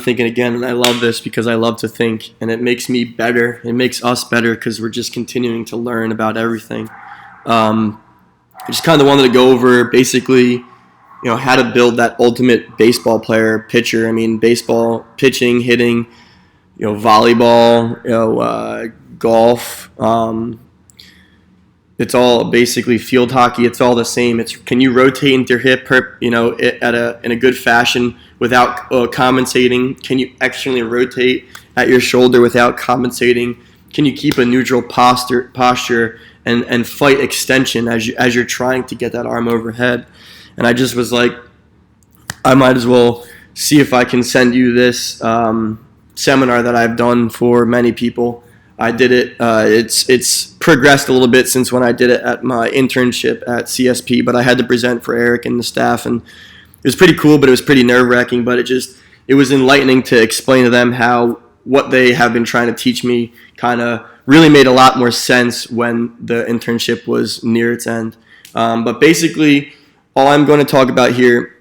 thinking again, and I love this because I love to think, and it makes me better. It makes us better because we're just continuing to learn about everything. I just kind of wanted to go over basically, how to build that ultimate baseball player pitcher. I mean, baseball, pitching, hitting, volleyball, golf. It's all basically field hockey. It's all the same. It's can you rotate into your hip, in a good fashion without compensating? Can you externally rotate at your shoulder without compensating? Can you keep a neutral posture and fight extension as you're trying to get that arm overhead? And I just was like, I might as well see if I can send you this seminar that I've done for many people. I did it. It's progressed a little bit since when I did it at my internship at CSP, but I had to present for Eric and the staff, and it was pretty cool, but it was pretty nerve-wracking. But it was enlightening to explain to them how what they have been trying to teach me kind of really made a lot more sense when the internship was near its end. But basically, all I'm going to talk about here,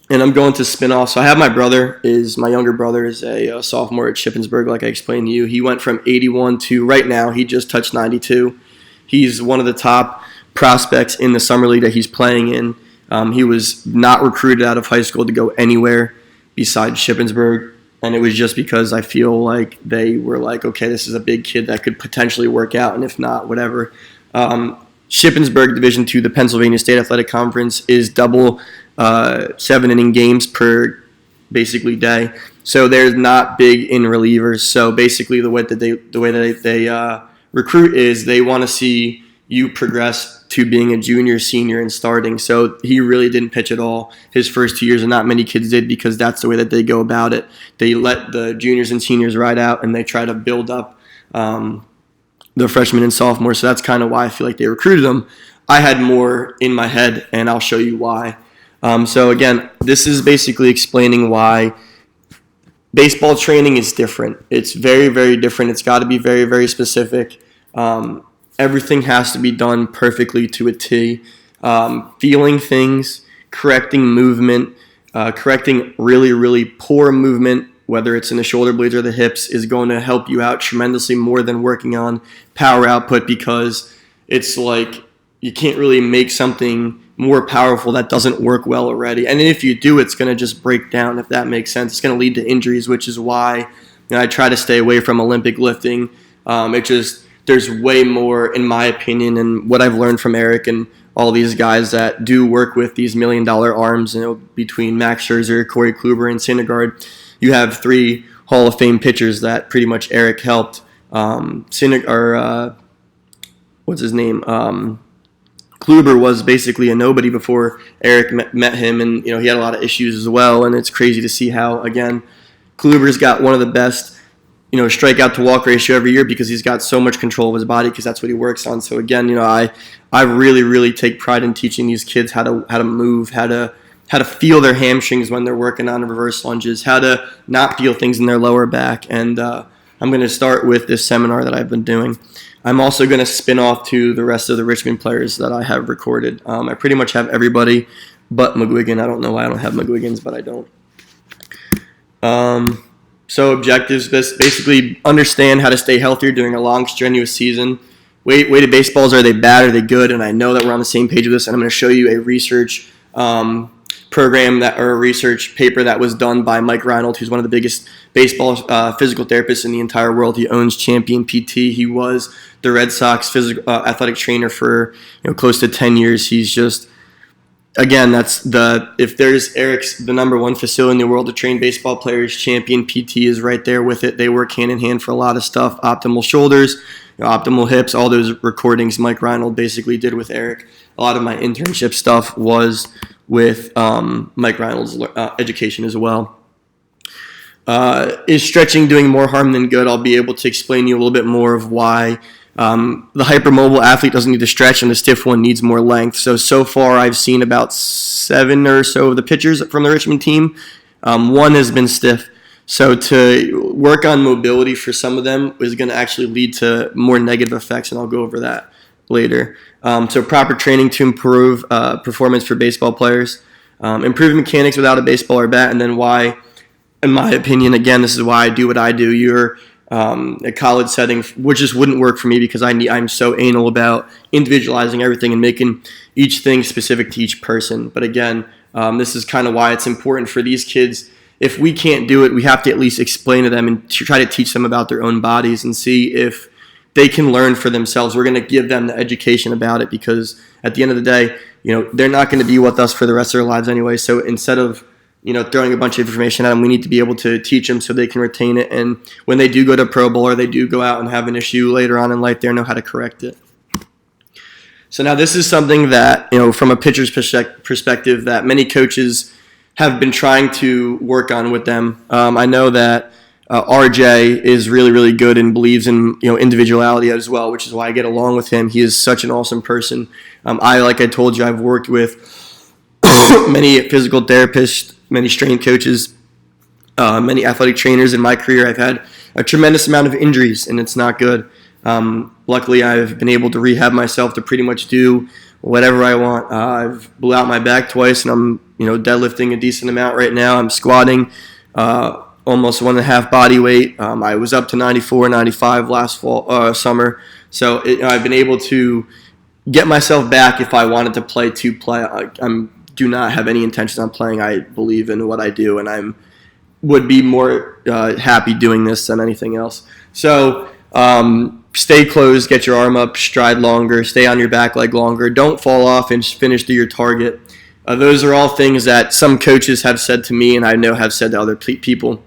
and I'm going to spin off. So I have my younger brother is a sophomore at Shippensburg, like I explained to you. He went from 81 to right now, he just touched 92. He's one of the top prospects in the summer league that he's playing in. He was not recruited out of high school to go anywhere besides Shippensburg. And it was just because I feel like they were like, okay, this is a big kid that could potentially work out, and if not, whatever. Shippensburg Division II, the Pennsylvania State Athletic Conference, is double 7-inning games per basically day. So they're not big in relievers. So basically the way that they recruit is they want to see you progress to being a junior, senior, and starting. So he really didn't pitch at all his first 2 years, and not many kids did because that's the way that they go about it. They let the juniors and seniors ride out, and they try to build up the freshmen and sophomores. So that's kind of why I feel like they recruited them. I had more in my head, and I'll show you why. So again, this is basically explaining why baseball training is different. It's very, very different. It's got to be very, very specific. Everything has to be done perfectly to a T. Feeling things, correcting movement, correcting really, really poor movement, whether it's in the shoulder blades or the hips, is going to help you out tremendously more than working on power output, because it's like you can't really make something more powerful that doesn't work well already. And if you do, it's going to just break down, if that makes sense. It's going to lead to injuries, which is why I try to stay away from Olympic lifting. There's way more, in my opinion, and what I've learned from Eric and all these guys that do work with these $1 million arms, between Max Scherzer, Corey Kluber, and Syndergaard. You have 3 Hall of Fame pitchers that pretty much Eric helped. What's his name? Kluber was basically a nobody before Eric met him, and he had a lot of issues as well. And it's crazy to see how, again, Kluber's got one of the best strikeout to walk ratio every year because he's got so much control of his body, because that's what he works on. So again, I really, really take pride in teaching these kids how to move, how to feel their hamstrings when they're working on reverse lunges, how to not feel things in their lower back. And I'm going to start with this seminar that I've been doing. I'm also going to spin off to the rest of the Richmond players that I have recorded. I pretty much have everybody but McGuigan. I don't know why I don't have McGuigan's, but I don't. So objectives, basically understand how to stay healthier during a long, strenuous season. Weighted baseballs, are they bad? Are they good? And I know that we're on the same page with this, and I'm going to show you a research program or a research paper that was done by Mike Reinold, who's one of the biggest baseball physical therapists in the entire world. He owns Champion PT. He was the Red Sox athletic trainer for close to 10 years. He's just, again, if there's Eric's the number one facility in the world to train baseball players, Champion PT is right there with it. They work hand in hand for a lot of stuff. Optimal shoulders, optimal hips, all those recordings Mike Reinold basically did with Eric. A lot of my internship stuff was with Mike Reinold's education as well. Is stretching doing more harm than good? I'll be able to explain to you a little bit more of why the hypermobile athlete doesn't need to stretch and the stiff one needs more length. So far I've seen about 7 or so of the pitchers from the Richmond team. One has been stiff. So to work on mobility for some of them is going to actually lead to more negative effects, and I'll go over that later. So proper training to improve performance for baseball players. Improving mechanics without a baseball or bat, and then why in my opinion, again, this is why I do what I do. You're a college setting, which just wouldn't work for me because I'm so anal about individualizing everything and making each thing specific to each person. But again, this is kind of why it's important for these kids. If we can't do it, we have to at least explain to them and try to teach them about their own bodies and see if they can learn for themselves. We're going to give them the education about it because at the end of the day, they're not going to be with us for the rest of their lives anyway. So instead of throwing a bunch of information at them, we need to be able to teach them so they can retain it. And when they do go to Pro Bowl or they do go out and have an issue later on in life, they know how to correct it. So now this is something that, from a pitcher's perspective, that many coaches have been trying to work on with them. I know that RJ is really, really good and believes in individuality as well, which is why I get along with him. He is such an awesome person. Like I told you, I've worked with many physical therapists, many strength coaches, many athletic trainers in my career. I've had a tremendous amount of injuries, and it's not good. Luckily, I've been able to rehab myself to pretty much do whatever I want. I've blew out my back twice, and I'm deadlifting a decent amount right now. I'm squatting almost 1.5 body weight. I was up to 94, 95 last summer. So I've been able to get myself back if I wanted to play. I do not have any intention on playing. I believe in what I do, and I would be more happy doing this than anything else. So stay closed, get your arm up, stride longer, stay on your back leg longer. Don't fall off and finish to your target. Those are all things that some coaches have said to me and I know have said to other people.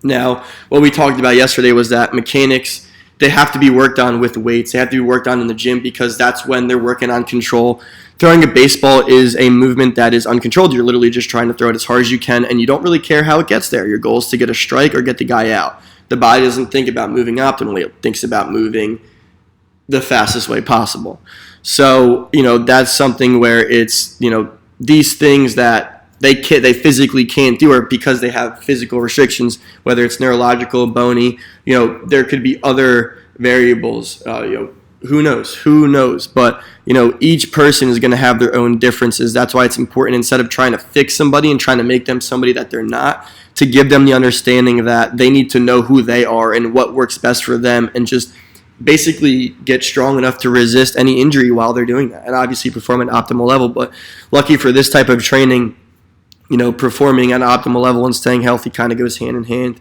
Now, what we talked about yesterday was that mechanics, they have to be worked on with weights. They have to be worked on in the gym because that's when they're working on control. Throwing a baseball is a movement that is uncontrolled. You're literally just trying to throw it as hard as you can, and you don't really care how it gets there. Your goal is to get a strike or get the guy out. The body doesn't think about moving optimally. It thinks about moving the fastest way possible. So, that's something where it's, these things that they physically can't do, or because they have physical restrictions, whether it's neurological, bony, there could be other variables. Who knows? But each person is going to have their own differences. That's why it's important, instead of trying to fix somebody and trying to make them somebody that they're not, to give them the understanding that they need to know who they are and what works best for them, and just basically get strong enough to resist any injury while they're doing that, and obviously perform at an optimal level. But lucky for this type of training, performing at an optimal level and staying healthy kind of goes hand in hand.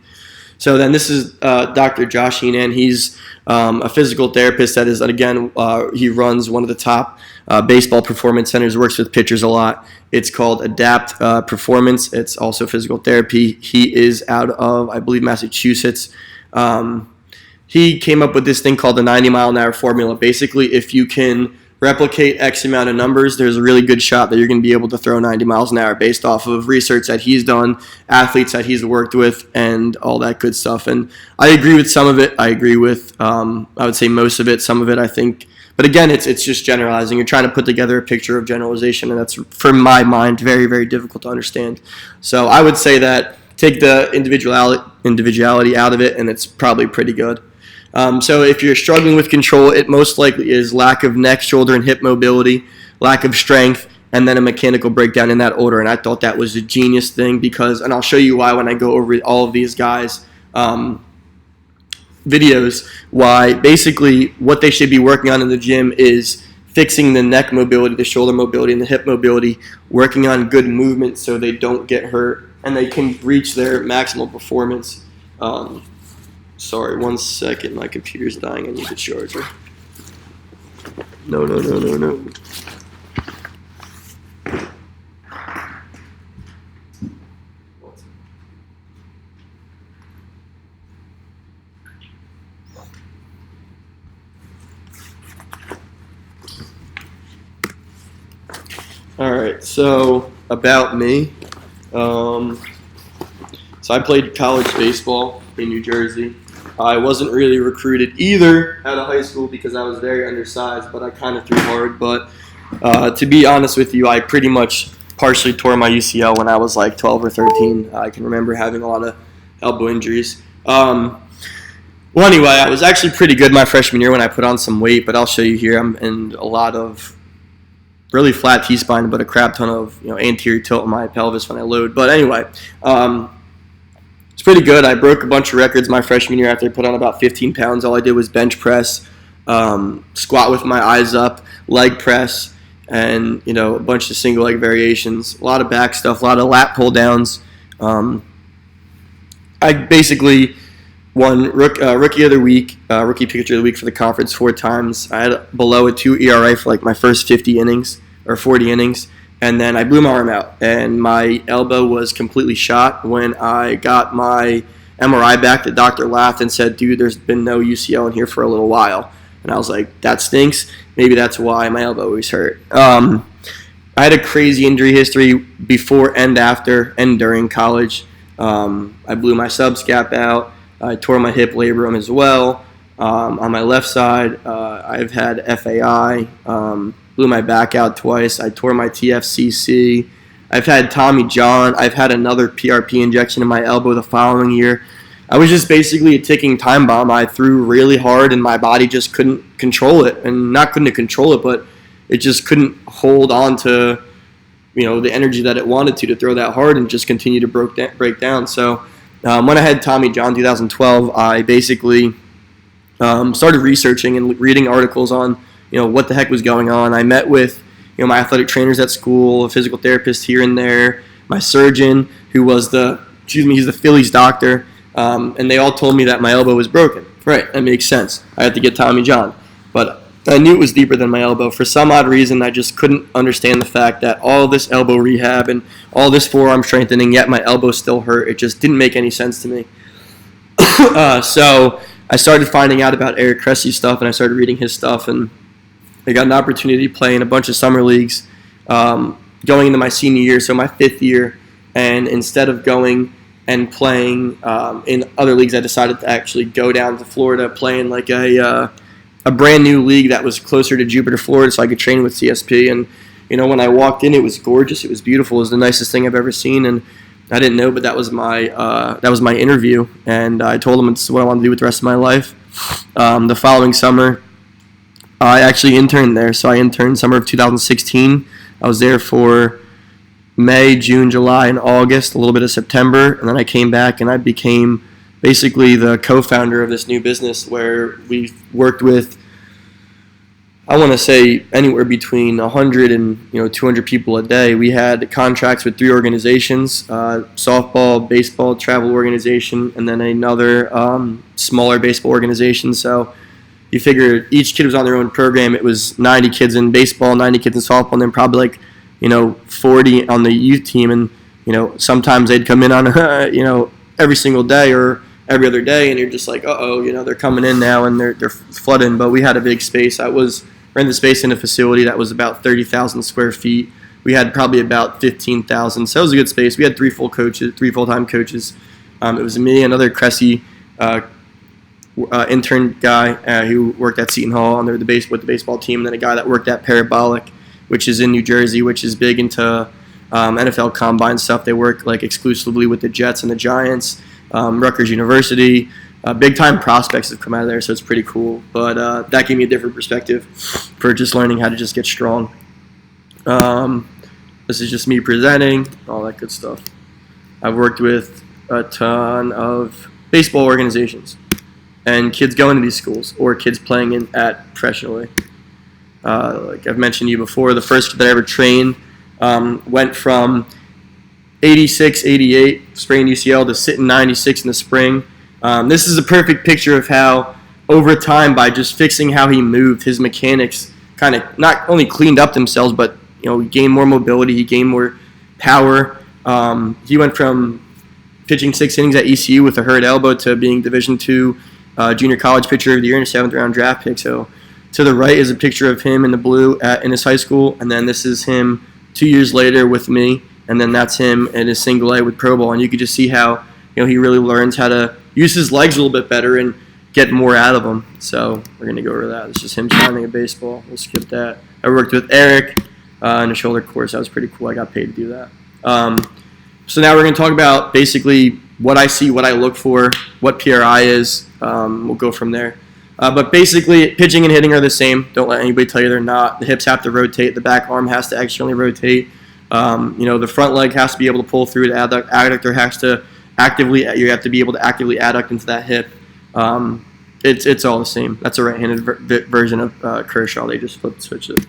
So then this is Dr. Josh Heenan. He's a physical therapist that is, again, he runs one of the top baseball performance centers, works with pitchers a lot. It's called Adapt Performance. It's also physical therapy. He is out of, I believe, Massachusetts. He came up with this thing called the 90-mile-an-hour formula. Basically, if you can replicate X amount of numbers, there's a really good shot that you're going to be able to throw 90 miles an hour based off of research that he's done, athletes that he's worked with, and all that good stuff. And I agree with some of it. I agree with, I would say most of it. Some of it, I think. But again, it's just generalizing. You're trying to put together a picture of generalization, and that's, for my mind, very, very difficult to understand. So I would say that take the individuality out of it, and it's probably pretty good. So if you're struggling with control, it most likely is lack of neck, shoulder, and hip mobility, lack of strength, and then a mechanical breakdown in that order. And I thought that was a genius thing because, and I'll show you why when I go over all of these guys' videos, why basically what they should be working on in the gym is fixing the neck mobility, the shoulder mobility, and the hip mobility, working on good movement so they don't get hurt and they can reach their maximal performance. Sorry, 1 second. My computer's dying. I need a charger. No. All right, so about me. So I played college baseball in New Jersey. I wasn't really recruited either out of high school because I was very undersized, but I kind of threw hard. But to be honest with you, I pretty much partially tore my UCL when I was like 12 or 13. I can remember having a lot of elbow injuries. Well, anyway, I was actually pretty good my freshman year when I put on some weight, but I'll show you here. I'm in a lot of really flat T-spine, but a crap ton of anterior tilt in my pelvis when I load. But anyway, pretty good. I broke a bunch of records my freshman year after I put on about 15 pounds. All I did was bench press, squat with my eyes up, leg press, and a bunch of single leg variations. A lot of back stuff, a lot of lat pull downs. I basically won rookie of the week, rookie pitcher of the week for the conference 4 times. I had below a 2 ERA for like my first 50 innings or 40 innings. And then I blew my arm out, and my elbow was completely shot. When I got my MRI back, the doctor laughed and said, "Dude, there's been no UCL in here for a little while." And I was like, that stinks. Maybe that's why my elbow always hurt. I had a crazy injury history before and after and during college. I blew my subscap out. I tore my hip labrum as well. On my left side, I've had FAI. Blew my back out twice. I tore my TFCC. I've had Tommy John. I've had another PRP injection in my elbow the following year. I was just basically a ticking time bomb. I threw really hard, and my body just couldn't control it. And not couldn't control it, but it just couldn't hold on to, the energy that it wanted to throw that hard, and just continue to break down. So when I had Tommy John 2012, I basically started researching and reading articles on what the heck was going on. I met with my athletic trainers at school, a physical therapist here and there, my surgeon, who was he's the Phillies doctor, and they all told me that my elbow was broken. Right, that makes sense. I had to get Tommy John, but I knew it was deeper than my elbow. For some odd reason, I just couldn't understand the fact that all this elbow rehab and all this forearm strengthening, yet my elbow still hurt. It just didn't make any sense to me. So I started finding out about Eric Cressy's stuff, and I started reading his stuff, and I got an opportunity to play in a bunch of summer leagues going into my senior year, so my 5th year. And instead of going and playing in other leagues, I decided to actually go down to Florida, play in like a brand new league that was closer to Jupiter, Florida, so I could train with CSP. And when I walked in, it was gorgeous. It was beautiful. It was the nicest thing I've ever seen. And I didn't know, but that was my interview. And I told them it's what I wanted to do with the rest of my life. The following summer, I actually interned there. So I interned summer of 2016. I was there for May, June, July, and August, a little bit of September. And then I came back and I became basically the co-founder of this new business where we worked with, I want to say, anywhere between 100 and 200 people a day. We had contracts with 3 organizations, softball, baseball, travel organization, and then another smaller baseball organization. So you figure each kid was on their own program. It was 90 kids in baseball, 90 kids in softball, and then probably 40 on the youth team. And sometimes they'd come in on every single day or every other day, and you're just like, they're coming in now and they're flooding. But we had a big space. I was renting space in a facility that was about 30,000 square feet. We had probably about 15,000, so it was a good space. We had 3 full-time coaches. It was me, another Cressy intern guy who worked at Seton Hall with the baseball team, and then a guy that worked at Parabolic, which is in New Jersey, which is big into NFL combine stuff. They work exclusively with the Jets and the Giants. Rutgers University, big time prospects have come out of there, so it's pretty cool. But that gave me a different perspective for just learning how to just get strong. This is just me presenting, all that good stuff. I've worked with a ton of baseball organizations and kids going to these schools or kids playing at professionally. Like I've mentioned to you before, the first kid that I ever trained went from 86, 88, sprained UCL, to sitting 96 in the spring. This is a perfect picture of how, over time, by just fixing how he moved, his mechanics kind of not only cleaned up themselves, but he gained more mobility, he gained more power. He went from pitching 6 innings at ECU with a hurt elbow to being Division II junior college pitcher of the year and a 7th-round draft pick. So to the right is a picture of him in the blue in his high school, and then this is him 2 years later with me. And then that's him in his single A with Pro Bowl. And you could just see how he really learns how to use his legs a little bit better and get more out of them. So we're going to go over that. It's just him signing a baseball. We'll skip that. I worked with Eric in a shoulder course. That was pretty cool. I got paid to do that. So now we're going to talk about basically what I see, what I look for, what PRI is. We'll go from there. But basically, pitching and hitting are the same. Don't let anybody tell you they're not. The hips have to rotate. The back arm has to externally rotate. The front leg has to be able to pull through. The adductor has to you have to be able to actively adduct into that hip. It's all the same. That's a right-handed version of Kershaw. They just switched it.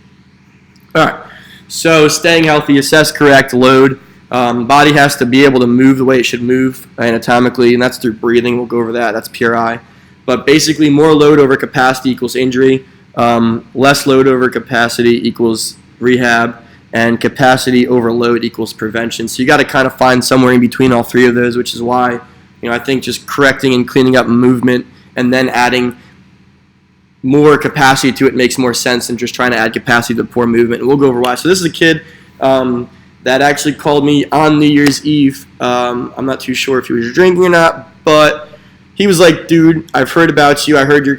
All right. So staying healthy, assess correct load. Body has to be able to move the way it should move anatomically, and that's through breathing. We'll go over that. That's PRI. But basically, more load over capacity equals injury. Less load over capacity equals rehab, and capacity over load equals prevention. So you got to kind of find somewhere in between all three of those, which is why I think just correcting and cleaning up movement and then adding more capacity to it makes more sense than just trying to add capacity to poor movement. And we'll go over why. So this is a kid that actually called me on New Year's Eve. I'm not too sure if he was drinking or not, but he was like, dude, I've heard about you. I heard you're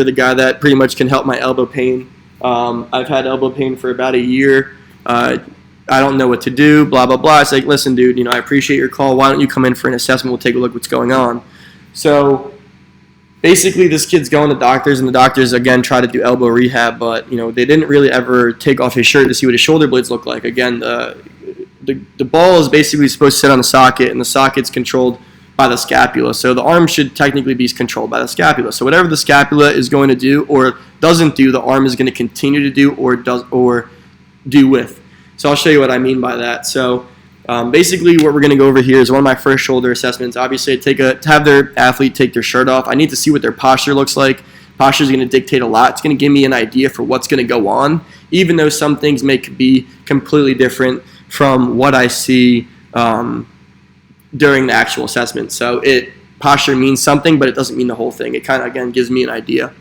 the guy that pretty much can help my elbow pain. I've had elbow pain for about a year. I don't know what to do, blah, blah, blah. It's like, listen, dude, I appreciate your call. Why don't you come in for an assessment? We'll take a look what's going on. So basically, this kid's going to doctors, and the doctors, again, try to do elbow rehab, but, they didn't really ever take off his shirt to see what his shoulder blades look like. Again, the ball is basically supposed to sit on the socket, and the socket's controlled by the scapula. So the arm should technically be controlled by the scapula. So whatever the scapula is going to do or doesn't do, the arm is going to continue to do or do with. So I'll show you what I mean by that. So basically what we're going to go over here is one of my first shoulder assessments. Obviously, to have their athlete take their shirt off, I need to see what their posture looks like. Posture is going to dictate a lot. It's going to give me an idea for what's going to go on, even though some things may be completely different from what I see during the actual assessment. So posture means something, but it doesn't mean the whole thing. It kind of, again, gives me an idea.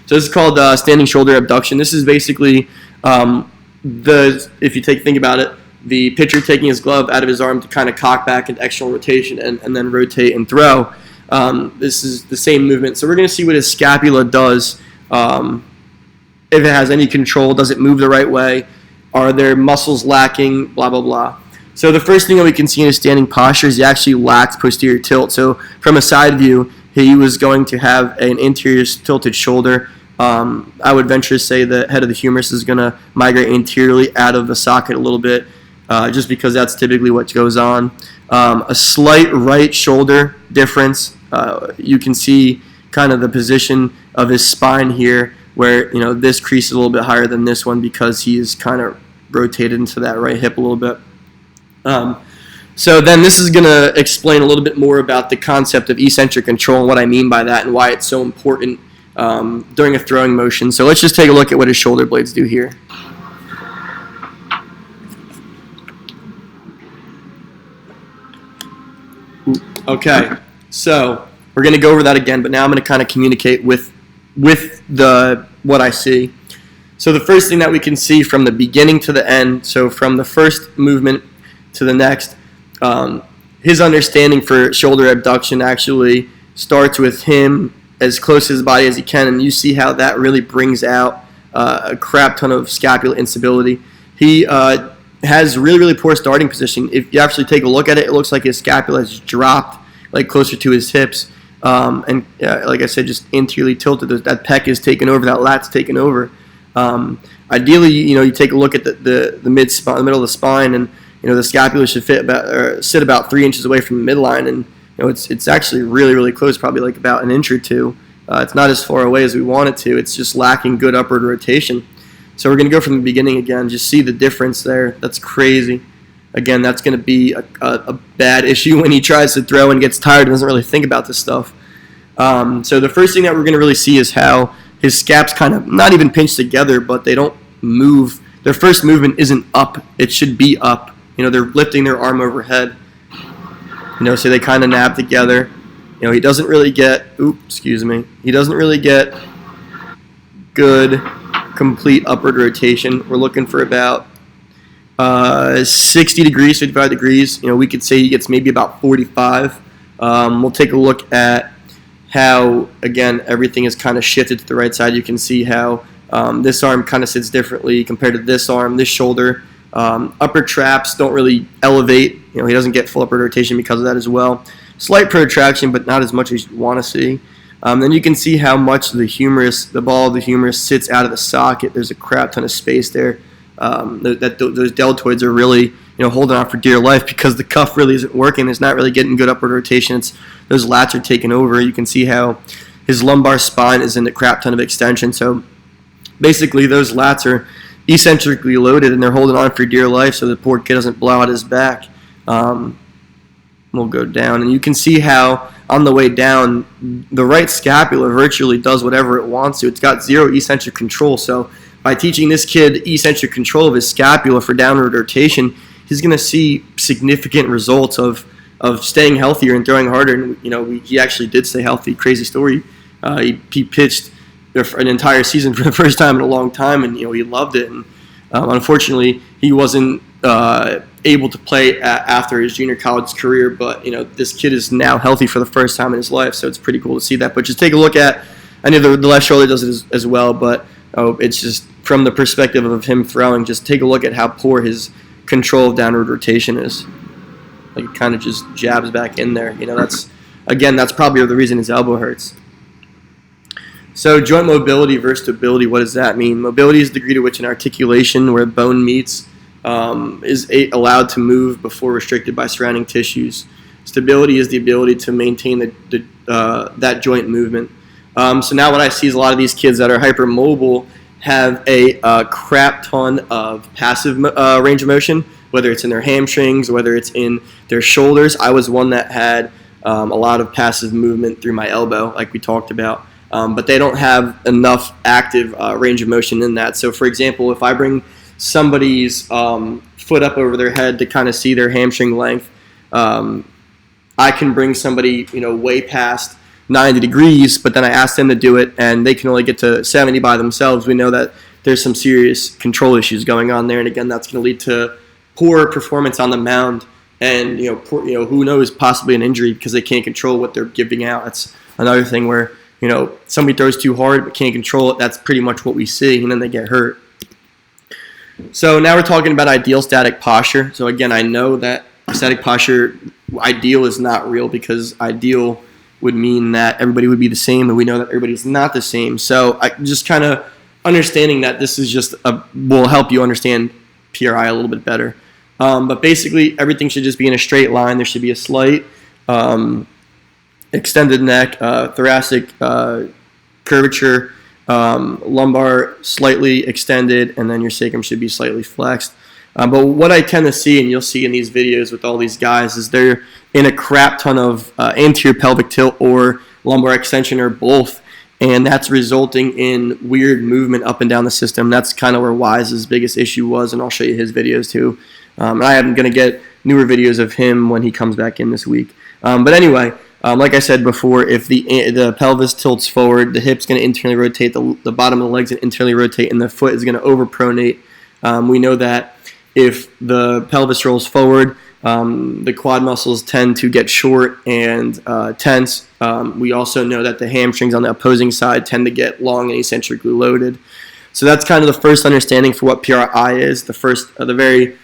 So this is called standing shoulder abduction. This is basically if you think about it, the pitcher taking his glove out of his arm to kind of cock back into external rotation and then rotate and throw. This is the same movement. So we're going to see what his scapula does. If it has any control, does it move the right way? Are there muscles lacking? Blah, blah, blah. So the first thing that we can see in his standing posture is he actually lacks posterior tilt. So from a side view, he was going to have an interior tilted shoulder. I would venture to say the head of the humerus is going to migrate anteriorly out of the socket a little bit, just because that's typically what goes on. A slight right shoulder difference. You can see kind of the position of his spine here, where this crease is a little bit higher than this one because he is kind of rotated into that right hip a little bit. So then this is going to explain a little bit more about the concept of eccentric control and what I mean by that and why it's so important during a throwing motion. So let's just take a look at what his shoulder blades do here. Okay, so we're going to go over that again, but now I'm going to kind of communicate with what I see. So the first thing that we can see from the beginning to the end, so from the first movement to the next, his understanding for shoulder abduction actually starts with him as close to his body as he can, and you see how that really brings out a crap ton of scapular instability. He has really, really poor starting position. If you actually take a look at it, it looks like his scapula has dropped like closer to his hips, and like I said, just interiorly tilted. That pec is taken over, that lat's taken over. Ideally, you take a look at the mid-spine, the middle of the spine, and the scapula should sit about 3 inches away from the midline, and it's actually really, really close, probably like about an inch or two. It's not as far away as we want it to. It's just lacking good upward rotation. So we're going to go from the beginning again. Just see the difference there. That's crazy. Again, that's going to be a bad issue when he tries to throw and gets tired and doesn't really think about this stuff. So the first thing that we're going to really see is how his scaps kind of not even pinched together, but they don't move. Their first movement isn't up. It should be up. They're lifting their arm overhead. So they kind of nab together. He doesn't really get, he doesn't really get good, complete upward rotation. We're looking for about 60 degrees, 55 degrees. We could say he gets maybe about 45. We'll take a look at how, again, everything is kind of shifted to the right side. You can see how this arm kind of sits differently compared to this arm, this shoulder. Upper traps don't really elevate. He doesn't get full upward rotation because of that as well. Slight protraction, but not as much as you want to see. Then you can see how much the ball of the humerus sits out of the socket. There's a crap ton of space there. Those deltoids are really holding on for dear life because the cuff really isn't working. It's not really getting good upward rotation. Those lats are taking over. You can see how his lumbar spine is in a crap ton of extension. So basically those lats are eccentrically loaded and they're holding on for dear life so the poor kid doesn't blow out his back. We'll go down, and you can see how on the way down, the right scapula virtually does whatever it wants to. It's got zero eccentric control. So by teaching this kid eccentric control of his scapula for downward rotation, he's going to see significant results of staying healthier and throwing harder. And he actually did stay healthy. Crazy story. He pitched an entire season for the first time in a long time, and he loved it. And unfortunately, he wasn't able to play after his junior college career, but this kid is now healthy for the first time in his life, so it's pretty cool to see that. But just take a look at, I know the left shoulder does it as well, but it's just from the perspective of him throwing, just take a look at how poor his control of downward rotation is. Like, it kind of just jabs back in there. That's probably the reason his elbow hurts. So joint mobility versus stability, what does that mean? Mobility is the degree to which an articulation where bone meets is allowed to move before restricted by surrounding tissues. Stability is the ability to maintain that joint movement. So now what I see is a lot of these kids that are hypermobile have a crap ton of passive range of motion, whether it's in their hamstrings, whether it's in their shoulders. I was one that had a lot of passive movement through my elbow, like we talked about. But they don't have enough active range of motion in that. So, for example, if I bring somebody's foot up over their head to kind of see their hamstring length, I can bring somebody, way past 90 degrees, but then I ask them to do it, and they can only get to 70 by themselves. We know that there's some serious control issues going on there, and again, that's going to lead to poor performance on the mound, and who knows, possibly an injury because they can't control what they're giving out. That's another thing where somebody throws too hard but can't control it. That's pretty much what we see, and then they get hurt. So now we're talking about ideal static posture. So again, I know that static posture, ideal is not real because ideal would mean that everybody would be the same, and we know that everybody's not the same. So I just kind of understanding that this is just will help you understand PRI a little bit better. But basically, everything should just be in a straight line. There should be a slight extended neck, thoracic curvature, lumbar slightly extended, and then your sacrum should be slightly flexed. But what I tend to see, and you'll see in these videos with all these guys, is they're in a crap ton of anterior pelvic tilt or lumbar extension or both, and that's resulting in weird movement up and down the system. That's kind of where Wise's biggest issue was, and I'll show you his videos too. I am going to get newer videos of him when he comes back in this week. But anyway, like I said before, if the pelvis tilts forward, the hip's going to internally rotate, the bottom of the leg's going to internally rotate, and the foot is going to overpronate. We know that if the pelvis rolls forward, the quad muscles tend to get short and tense. We also know that the hamstrings on the opposing side tend to get long and eccentrically loaded. So that's kind of the first understanding for what PRI is. The very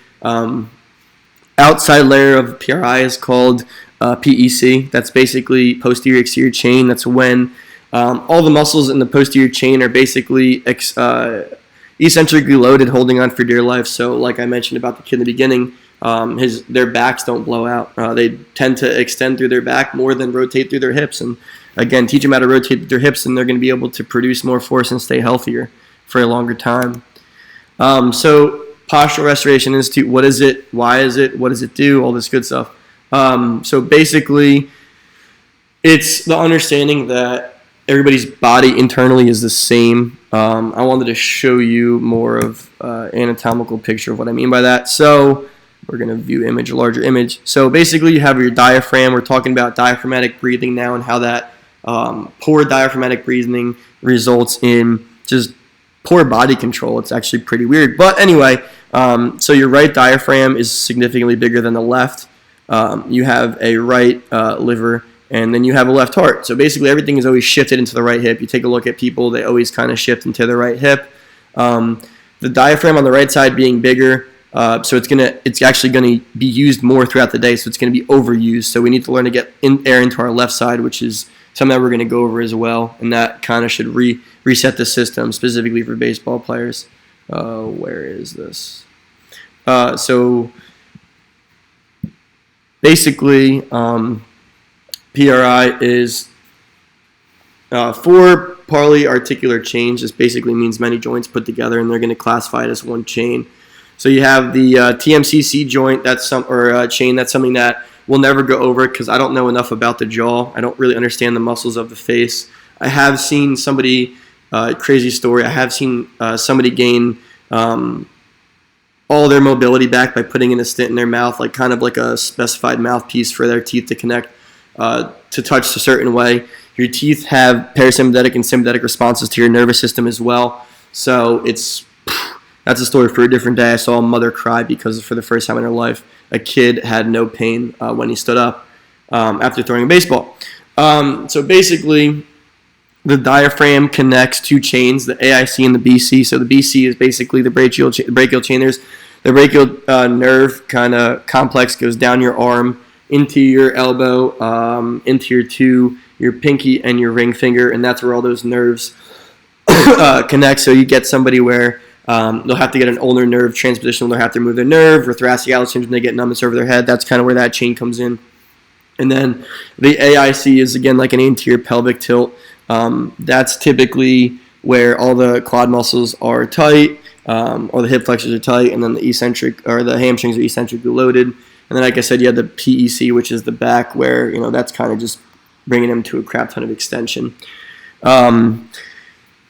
outside layer of PRI is called PEC. That's basically posterior exterior chain. That's when all the muscles in the posterior chain are basically eccentrically loaded, holding on for dear life. So like I mentioned about the kid in the beginning, their backs don't blow out. They tend to extend through their back more than rotate through their hips. And again, teach them how to rotate through their hips, and they're going to be able to produce more force and stay healthier for a longer time. So Postural Restoration Institute, what is it? Why is it? What does it do? All this good stuff. So basically, it's the understanding that everybody's body internally is the same. I wanted to show you more of anatomical picture of what I mean by that. So we're going to view image, larger image. So basically, you have your diaphragm. We're talking about diaphragmatic breathing now and how that poor diaphragmatic breathing results in just poor body control. It's actually pretty weird. But anyway, so your right diaphragm is significantly bigger than the left. You have a right liver, and then you have a left heart. So basically everything is always shifted into the right hip. You take a look at people, they always kind of shift into the right hip. The diaphragm on the right side being bigger, so it's actually going to be used more throughout the day, so it's going to be overused. So we need to learn to get air into our left side, which is something that we're going to go over as well, and that kind of should reset the system, specifically for baseball players. Where is this? So basically, PRI is four poorly articular chains. This basically means many joints put together, and they're going to classify it as one chain. So you have the TMCC joint, chain. That's something that we'll never go over because I don't know enough about the jaw. I don't really understand the muscles of the face. I have seen somebody, crazy story, I have seen somebody gain all their mobility back by putting in a stent in their mouth, like kind of like a specified mouthpiece for their teeth to connect, to touch a certain way. Your teeth have parasympathetic and sympathetic responses to your nervous system as well. So that's a story for a different day. I saw a mother cry because for the first time in her life, a kid had no pain when he stood up after throwing a baseball. So basically, the diaphragm connects two chains, the AIC and the BC. So the BC is basically the brachial chain. There's the brachial nerve kind of complex goes down your arm into your elbow, into your pinky and your ring finger, and that's where all those nerves connect. So you get somebody where they'll have to get an ulnar nerve transposition, they'll have to move their nerve, or thoracic outlet syndrome, they get numbness over their head. That's kind of where that chain comes in. And then the AIC is, again, like an anterior pelvic tilt. That's typically where all the quad muscles are tight, or the hip flexors are tight, and then the hamstrings are eccentrically loaded. And then, like I said, you have the PEC, which is the back, where that's kind of just bringing them to a crap ton of extension. Now,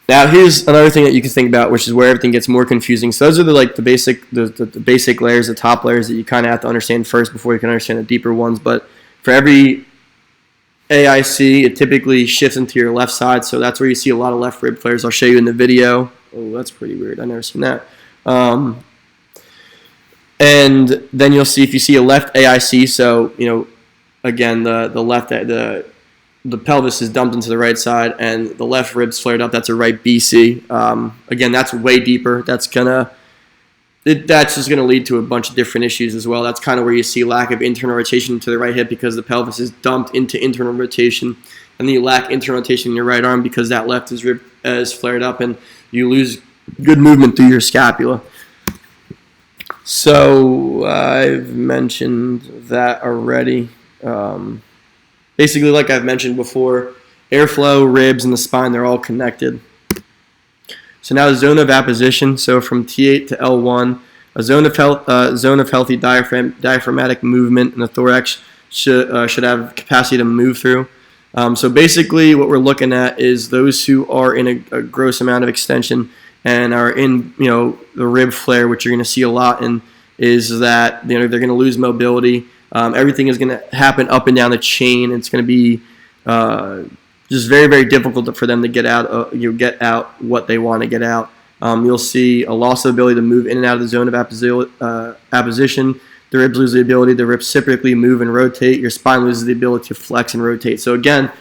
here's another thing that you can think about, which is where everything gets more confusing. So those are the basic layers, the top layers that you kind of have to understand first before you can understand the deeper ones. But for every AIC, it typically shifts into your left side, so that's where you see a lot of left rib flares. I'll show you in the video. Oh, that's pretty weird. I've never seen that. And then you'll see, if you see a left AIC, so again, the pelvis is dumped into the right side, and the left rib's flared up. That's a right BC. Again, that's way deeper. That's just gonna lead to a bunch of different issues as well. That's kind of where you see lack of internal rotation to the right hip because the pelvis is dumped into internal rotation, and then you lack internal rotation in your right arm because that left is flared up, and you lose good movement through your scapula. So I've mentioned that already. Basically, like I've mentioned before, airflow, ribs, and the spine, they're all connected. So now the zone of apposition, so from T8 to L1, a zone of healthy diaphragmatic movement in the thorax should have capacity to move through. So basically what we're looking at is those who are in a gross amount of extension and are in the rib flare, which you're going to see a lot in, is that they're going to lose mobility. Everything is going to happen up and down the chain. It's going to be just very, very difficult for them to get out. Get out what they want to get out. You'll see a loss of ability to move in and out of the zone of apposition. The ribs lose the ability to reciprocally move and rotate. Your spine loses the ability to flex and rotate. So again,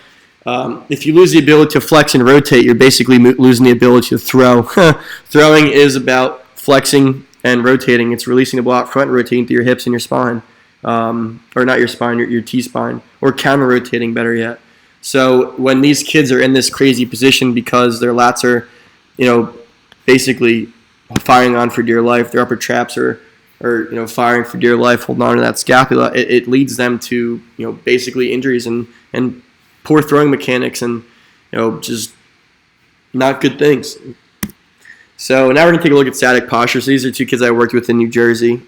if you lose the ability to flex and rotate, you're basically losing the ability to throw. Throwing is about flexing and rotating. It's releasing the ball out front and rotating through your hips and your spine. Or not your spine, your T-spine, or counter-rotating, better yet. So when these kids are in this crazy position because their lats are, basically firing on for dear life, their upper traps are firing for dear life, holding on to that scapula, it leads them to, basically injuries and poor throwing mechanics and, just not good things. So now we're going to take a look at static posture. So these are two kids I worked with in New Jersey.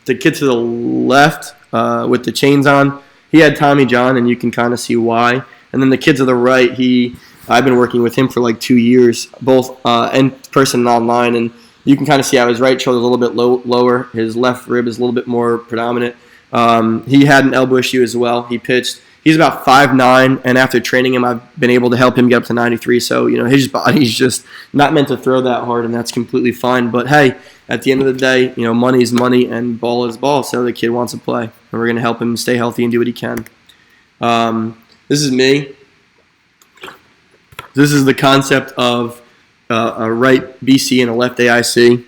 The kid to the left with the chains on, he had Tommy John, and you can kind of see why. And then the kid to the right, I've been working with him for like 2 years, both in person and online, and you can kind of see how his right shoulder is a little bit lower. His left rib is a little bit more predominant. He had an elbow issue as well. He pitched. He's about 5'9", and after training him, I've been able to help him get up to 93. So, his body's just not meant to throw that hard, and that's completely fine. But, hey, at the end of the day, money is money and ball is ball. So the kid wants to play, and we're going to help him stay healthy and do what he can. This is me. This is the concept of a right BC and a left AIC.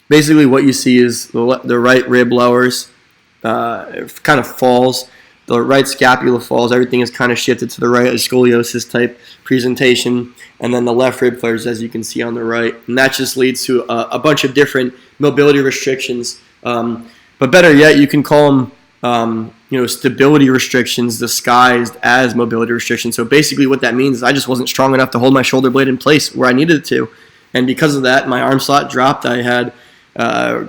Basically, what you see is the right rib lowers, it kind of falls. The right scapula falls. Everything is kind of shifted to the right, a scoliosis type presentation, and then the left rib flares, as you can see on the right, and that just leads to a bunch of different mobility restrictions. But But better yet, you can call them stability restrictions disguised as mobility restrictions. So basically what that means is I just wasn't strong enough to hold my shoulder blade in place where I needed it to. And because of that, my arm slot dropped. I had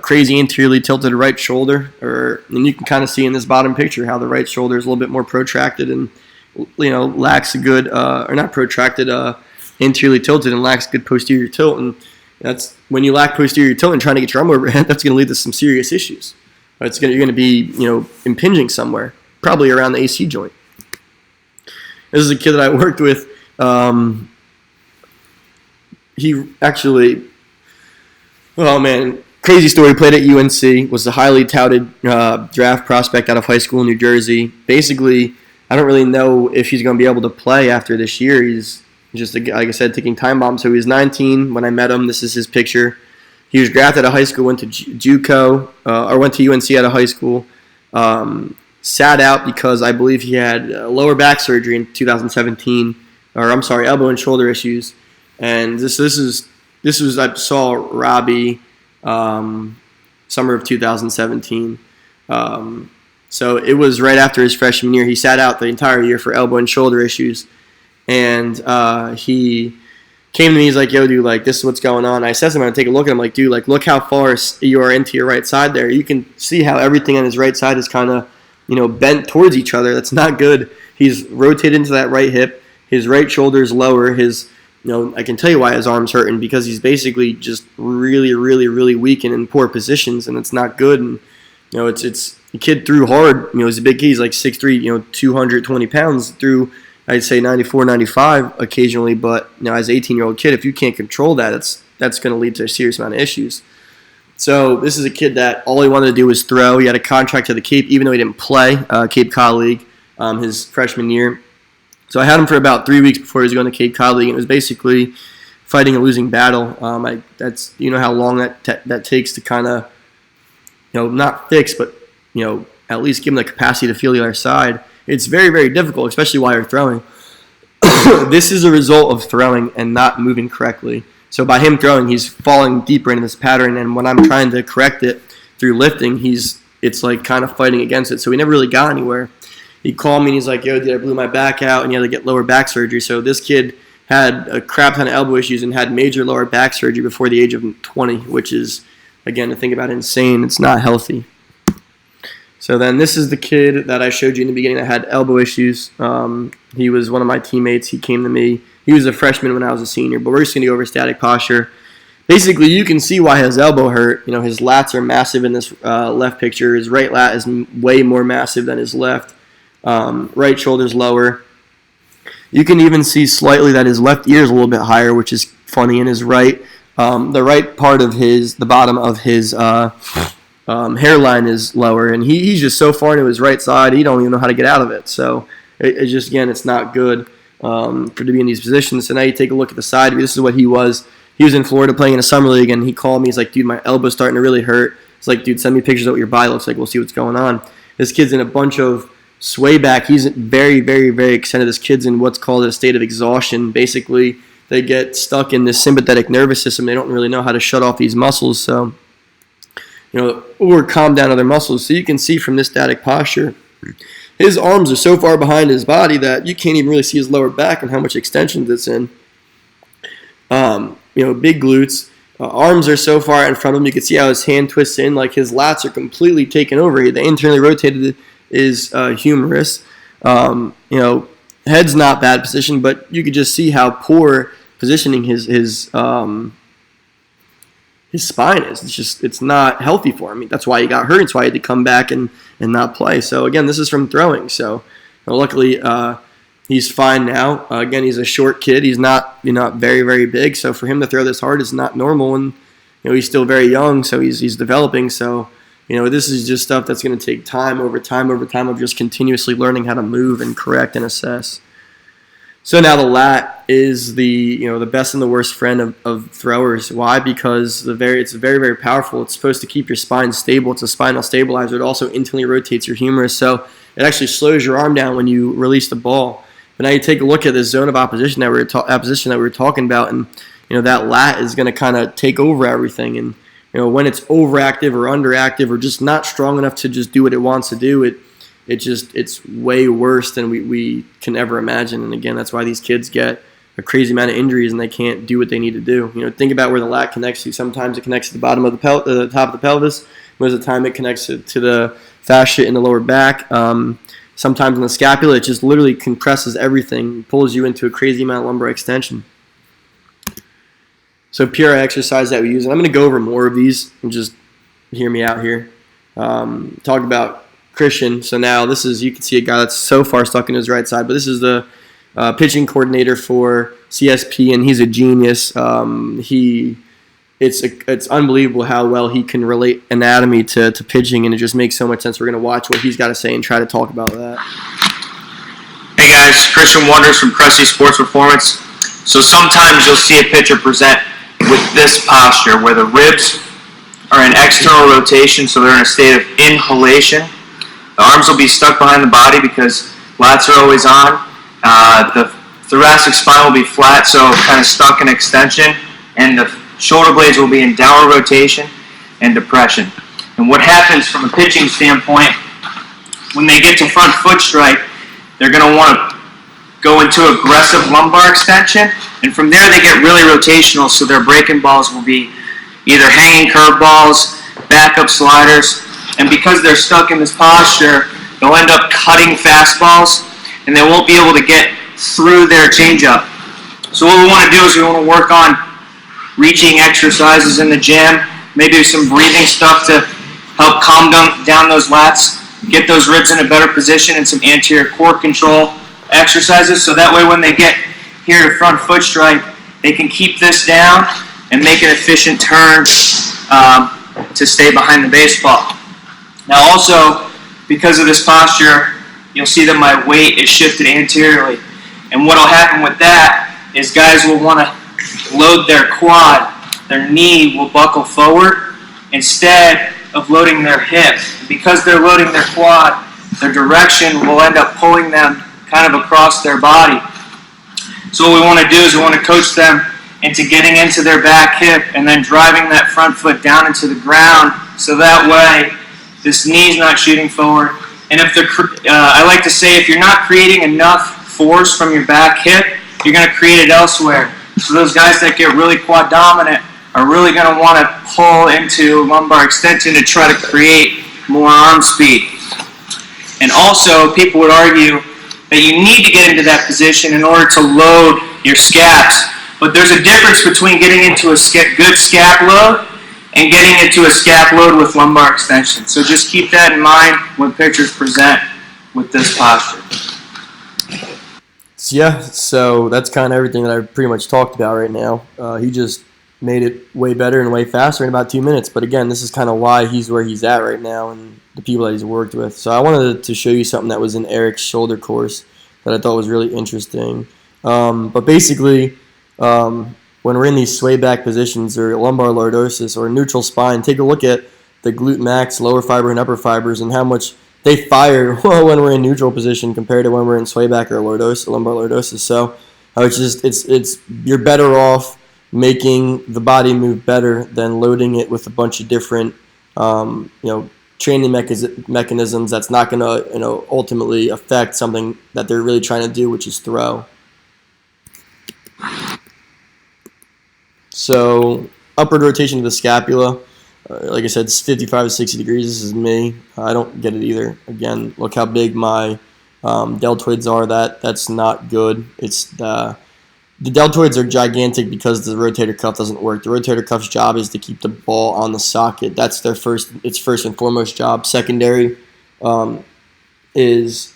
crazy anteriorly tilted right shoulder, and you can kind of see in this bottom picture how the right shoulder is a little bit more protracted and lacks a good, or not protracted, anteriorly tilted and lacks good posterior tilt. And that's when you lack posterior tilt and trying to get your arm overhead, that's going to lead to some serious issues. You're going to be impinging somewhere, probably around the AC joint. This is a kid that I worked with. He actually, oh man, crazy story. Played at UNC, was a highly touted draft prospect out of high school in New Jersey. Basically, I don't really know if he's going to be able to play after this year. He's just, like I said, taking time bombs. So he was 19 when I met him. This is his picture. He was drafted out of high school, went to JUCO, or went to UNC out of high school. Sat out because I believe he had lower back surgery in 2017, or I'm sorry, elbow and shoulder issues. And this was I saw Robbie summer of 2017. So it was right after his freshman year. He sat out the entire year for elbow and shoulder issues. And he came to me, he's like, yo, dude, like, this is what's going on. I said to him, I'm going to take a look at him, like, dude, like, look how far you are into your right side there. You can see how everything on his right side is kind of, bent towards each other. That's not good. He's rotated into that right hip. His right shoulder is lower. His, I can tell you why his arm's hurting, because he's basically just really, really, really weak and in poor positions, and it's not good. And, it's the kid threw hard. He's a big kid. He's like 6'3", 220 pounds, threw, I'd say 94, 95 occasionally, but as an 18-year-old kid, if you can't control that, that's going to lead to a serious amount of issues. So this is a kid that all he wanted to do was throw. He had a contract to the Cape, even though he didn't play Cape Cod League his freshman year. So I had him for about 3 weeks before he was going to Cape Cod League, and it was basically fighting a losing battle. That's how long that takes to kind of not fix, but at least give him the capacity to feel the other side. It's very, very difficult, especially while you're throwing. This is a result of throwing and not moving correctly. So by him throwing, he's falling deeper into this pattern, and when I'm trying to correct it through lifting, it's like kind of fighting against it. So he never really got anywhere. He called me and he's like, yo, dude, I blew my back out and you had to get lower back surgery. So this kid had a crap ton of elbow issues and had major lower back surgery before the age of 20, which is, again, to think about, insane. It's not healthy. So then this is the kid that I showed you in the beginning that had elbow issues. He was one of my teammates. He came to me. He was a freshman when I was a senior, but we're just going to go over static posture. Basically, you can see why his elbow hurt. His lats are massive in this left picture. His right lat is way more massive than his left. Right shoulder's lower. You can even see slightly that his left ear is a little bit higher, which is funny. And his right, the right part of the bottom of his hairline is lower, and he's just so far into his right side, he don't even know how to get out of it. So it's just, again, it's not good to be in these positions. So now you take a look at the side view. This is what he was. He was in Florida playing in a summer league, and he called me. He's like, dude, my elbow's starting to really hurt. It's like, dude, send me pictures of what your body looks like. We'll see what's going on. This kid's in a bunch of sway back. He's very, very, very extended. This kid's in what's called a state of exhaustion. Basically, they get stuck in this sympathetic nervous system. They don't really know how to shut off these muscles. So, or calm down other muscles. So you can see from this static posture, his arms are so far behind his body that you can't even really see his lower back and how much extension it's in. Big glutes. Arms are so far in front of him, you can see how his hand twists in, like his lats are completely taken over. The internally rotated is humerus. Head's not bad position, but you could just see how poor positioning his spine is. It's not healthy for him. That's why he got hurt. It's why he had to come back and not play. So again, this is from throwing. So luckily he's fine now. Again, he's a short kid. He's not very, very big. So for him to throw this hard is not normal. And he's still very young, so he's developing. So this is just stuff that's going to take time over time of just continuously learning how to move and correct and assess. So now the lat is the best and the worst friend of throwers. Why? Because it's very, very powerful. It's supposed to keep your spine stable. It's a spinal stabilizer. It also internally rotates your humerus, so it actually slows your arm down when you release the ball. But now you take a look at this zone of opposition that we were talking about, and that lat is going to kind of take over everything. And when it's overactive or underactive or just not strong enough to just do what it wants to do, it's way worse than we can ever imagine. And again, that's why these kids get a crazy amount of injuries and they can't do what they need to do. Think about where the lat connects to. Sometimes it connects to the bottom of the top of the pelvis. Most of the time it connects to the fascia in the lower back. Sometimes in the scapula, it just literally compresses everything, pulls you into a crazy amount of lumbar extension. So PRI exercise that we use, and I'm going to go over more of these and just hear me out here. Talk about Christian. So now this is, you can see a guy that's so far stuck in his right side, but this is the pitching coordinator for CSP, and he's a genius. It's unbelievable how well he can relate anatomy to pitching, and it just makes so much sense. We're going to watch what he's got to say and try to talk about that. Hey guys, Christian Wonders from Cressy Sports Performance. So sometimes you'll see a pitcher present with this posture where the ribs are in external rotation, so they're in a state of inhalation. The arms will be stuck behind the body because lats are always on. The thoracic spine will be flat, so kind of stuck in extension, and the shoulder blades will be in downward rotation and depression. And what happens from a pitching standpoint, when they get to front foot strike, they're going to want to go into aggressive lumbar extension, and from there they get really rotational, so their breaking balls will be either hanging curveballs, backup sliders, and because they're stuck in this posture, they'll end up cutting fastballs, and they won't be able to get through their changeup. So what we want to do is we want to work on reaching exercises in the gym, maybe some breathing stuff to help calm down those lats, get those ribs in a better position, and some anterior core control exercises, so that way when they get here to front foot strike, they can keep this down and make an efficient turn to stay behind the baseball. Now also, because of this posture, you'll see that my weight is shifted anteriorly, and what will happen with that is guys will want to load their quad. Their knee will buckle forward instead of loading their hip. Because they're loading their quad, their direction will end up pulling them kind of across their body. So what we want to do is we want to coach them into getting into their back hip and then driving that front foot down into the ground, so that way this knee's not shooting forward. And if I like to say, if you're not creating enough force from your back hip, you're going to create it elsewhere. So those guys that get really quad dominant are really going to want to pull into lumbar extension to try to create more arm speed. And also, people would argue that you need to get into that position in order to load your scaps. But there's a difference between getting into a good scap load and getting into a scap load with lumbar extension. So just keep that in mind when pitchers present with this posture. Yeah, so that's kind of everything that I've pretty much talked about right now. He just made it way better and way faster in about 2 minutes. But again, this is kind of why he's where he's at right now and the people that he's worked with. So I wanted to show you something that was in Eric's shoulder course that I thought was really interesting. But basically, when we're in these sway back positions or lumbar lordosis or neutral spine, take a look at the glute max, lower fiber and upper fibers, and how much they fire when we're in neutral position compared to when we're in sway back or lordosis, lumbar lordosis. So it's you're better off making the body move better than loading it with a bunch of different training mechanisms that's not going to ultimately affect something that they're really trying to do, which is throw. So upward rotation of the scapula. Like I said, it's 55 to 60 degrees. This is me. I don't get it either. Again, look how big my deltoids are. That's not good. It's the deltoids are gigantic because the rotator cuff doesn't work. The rotator cuff's job is to keep the ball on the socket. That's its first and foremost job. Secondary is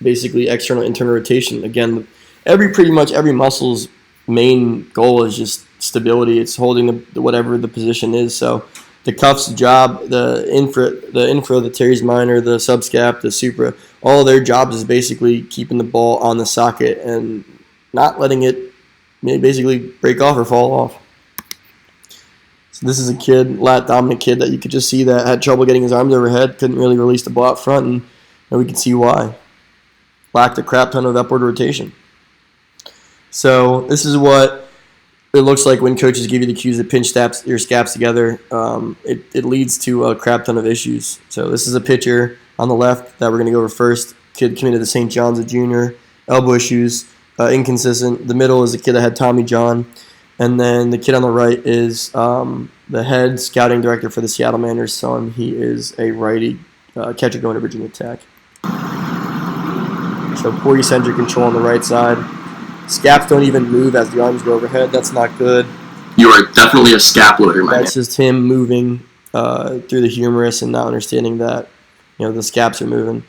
basically external internal rotation. Again, pretty much every muscle's main goal is just stability. It's holding whatever the position is. So the cuff's job, the infra, the teres minor, the subscap, the supra, all of their jobs is basically keeping the ball on the socket and not letting it basically break off or fall off. So this is a kid, lat dominant kid, that you could just see that had trouble getting his arms overhead, couldn't really release the ball out front, and we can see why. Lacked a crap ton of upward rotation. So this is what it looks like when coaches give you the cues to pinch your scaps together, it leads to a crap ton of issues. So this is a picture on the left that we're going to go over first. Kid committed to St. John's a junior, elbow issues, inconsistent. The middle is a kid that had Tommy John. And then the kid on the right is the head scouting director for the Seattle Mariners' son. He is a righty catcher going to Virginia Tech. So poor eccentric control on the right side. Scaps don't even move as the arms go overhead. That's not good. You are definitely a scap loader, my man. That's just him moving through the humerus and not understanding that the scaps are moving.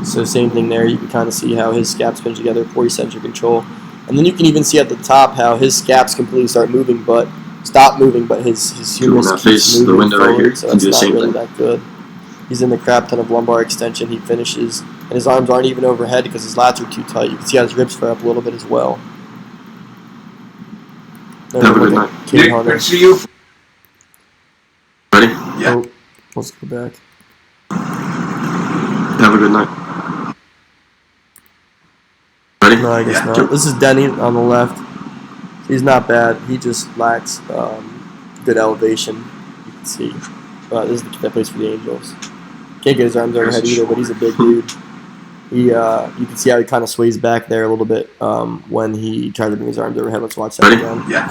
So same thing there. You can kind of see how his scaps pinch together, poor eccentric control. And then you can even see at the top how his scaps completely stop moving, but his humerus keeps moving the window forward, right here. so that's do the not same really thing. that good. He's in the crap ton of lumbar extension. He finishes, and his arms aren't even overhead because his lats are too tight. You can see how his ribs flare up a little bit as well. Have a good night. Kid Hunter. Good to see you. Ready? Yeah. Oh, let's go back. Have a good night. Ready? No, I guess Yeah. not. This is Denny on the left. He's not bad. He just lacks good elevation. You can see. This is the kid that plays for the Angels. Can't get his arms overhead either, but he's a big dude. You can see how he kind of sways back there a little bit when he tries to bring his arms overhead. Let's watch that Ready? again. Yeah.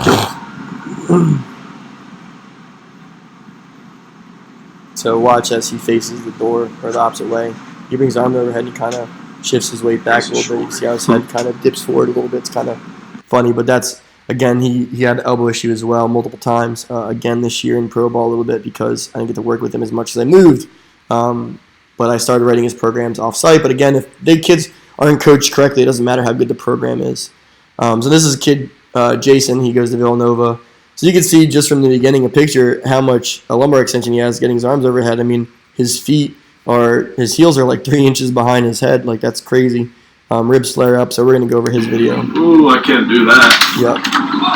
So watch as he faces the door or the opposite way. He brings his arm overhead and he kind of shifts his weight back a little bit. You can see how his head kind of dips forward a little bit. It's kind of funny, but that's, again, he had an elbow issue as well multiple times. Again this year in pro ball a little bit because I didn't get to work with him as much as I moved. But I started writing his programs off-site. But again, if the kids aren't coached correctly, it doesn't matter how good the program is. So this is a kid, Jason. He goes to Villanova. So you can see just from the beginning a picture how much a lumbar extension he has getting his arms overhead. I mean, his heels are like 3 inches behind his head. Like, that's crazy. Ribs flare up, so we're going to go over his video. Ooh, I can't do that. Yep.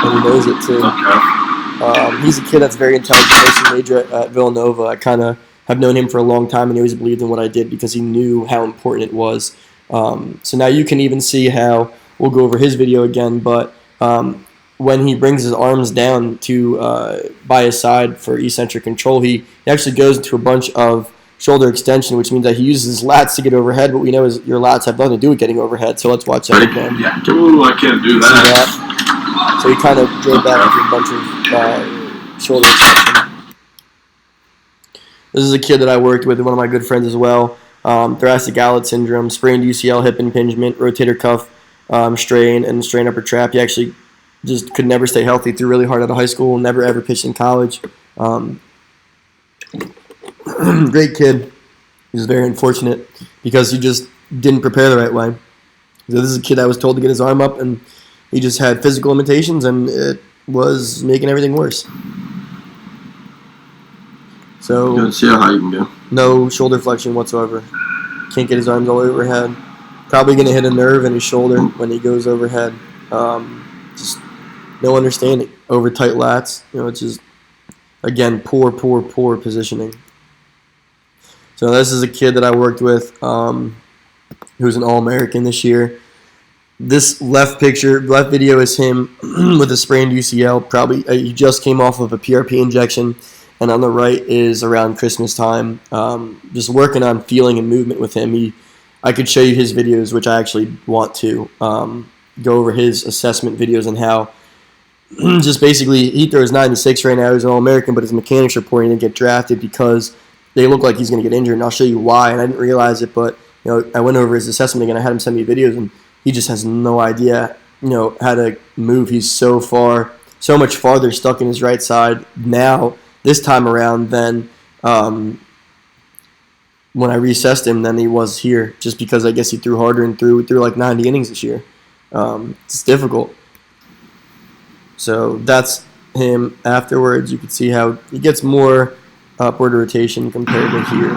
And he knows it too. Okay. He's a kid that's very intelligent, racing major at Villanova. I kind of have known him for a long time, and he always believed in what I did because he knew how important it was. So now you can even see how, we'll go over his video again, but when he brings his arms down to by his side for eccentric control, he actually goes into a bunch of shoulder extension, which means that he uses his lats to get overhead, but we know your lats have nothing to do with getting overhead, so let's watch that again. Yeah. Ooh, I can't do See that. that? So he kind of drove back into a bunch of shoulder extension. This is a kid that I worked with, one of my good friends as well. Thoracic outlet syndrome, sprained UCL hip impingement, rotator cuff strain, and strained upper trap. He actually just could never stay healthy, threw really hard out of high school, never ever pitched in college. Great kid. He was very unfortunate because he just didn't prepare the right way. So this is a kid that was told to get his arm up, and he just had physical limitations, and it was making everything worse. So Good. See how high you can go. no shoulder flexion whatsoever. Can't get his arms all overhead. Probably going to hit a nerve in his shoulder when he goes overhead. Just no understanding. Over tight lats. It's just, again, poor positioning. So this is a kid that I worked with who's an All-American this year. This left video is him with a sprained UCL. Probably he just came off of a PRP injection. And on the right is around Christmas time. Just working on feeling and movement with him. I could show you his videos, which I actually want to go over his assessment videos and how just basically he throws 96 right now. He's an All-American, but his mechanics report he didn't get drafted because they look like he's going to get injured, and I'll show you why. And I didn't realize it, but I went over his assessment again. I had him send me videos, and he just has no idea how to move. He's so much farther stuck in his right side now this time around than when I recessed him than he was here, just because I guess he threw harder and threw like 90 innings this year. It's difficult. So that's him afterwards. You can see how he gets more upward rotation compared to here.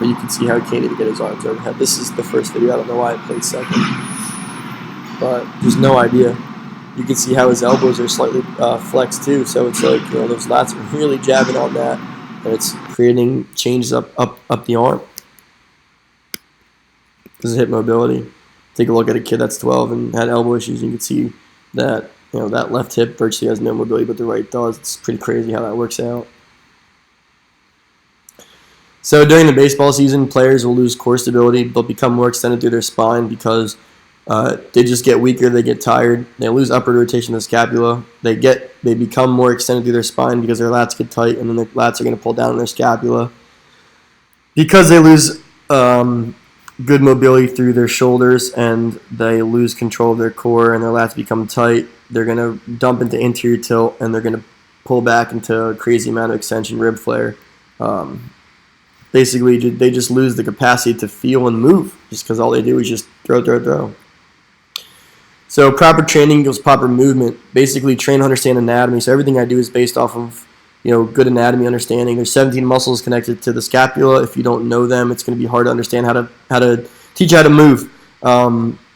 But you can see how he can't even get his arms overhead. This is the first video. I don't know why I played second. But there's no idea. You can see how his elbows are slightly flexed too. So it's like, those lats are really jabbing on that. And it's creating changes up the arm. This is hip mobility. take a look at a kid that's 12 and had elbow issues, you can see that that left hip virtually has no mobility, but the right does. It's pretty crazy how that works out. So during the baseball season, players will lose core stability. They'll become more extended through their spine because they just get weaker. They get tired. They lose upward rotation of the scapula. They become more extended through their spine because their lats get tight, and then their lats are going to pull down on their scapula. Because they lose good mobility through their shoulders and they lose control of their core and their lats become tight, they're going to dump into anterior tilt and they're going to pull back into a crazy amount of extension rib flare. Basically, they just lose the capacity to feel and move just because all they do is just throw. So proper training equals proper movement. Basically, train to understand anatomy. So everything I do is based off of good anatomy understanding. There's 17 muscles connected to the scapula. If you don't know them, it's going to be hard to understand how to teach you how to move.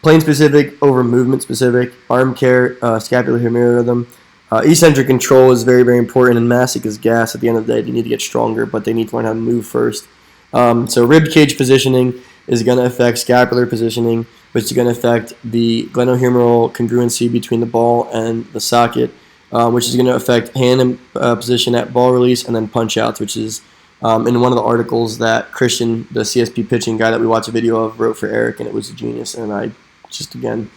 Plane specific over movement specific. Arm care, scapulohumeral rhythm. Eccentric control is very, very important, and masic is gas. At the end of the day, they need to get stronger, but they need to learn how to move first. So rib cage positioning is going to affect scapular positioning, which is going to affect the glenohumeral congruency between the ball and the socket, which is going to affect hand position at ball release and then punch outs, which is in one of the articles that Christian, the CSP pitching guy that we watched a video of, wrote for Eric, and it was a genius. And I just, again,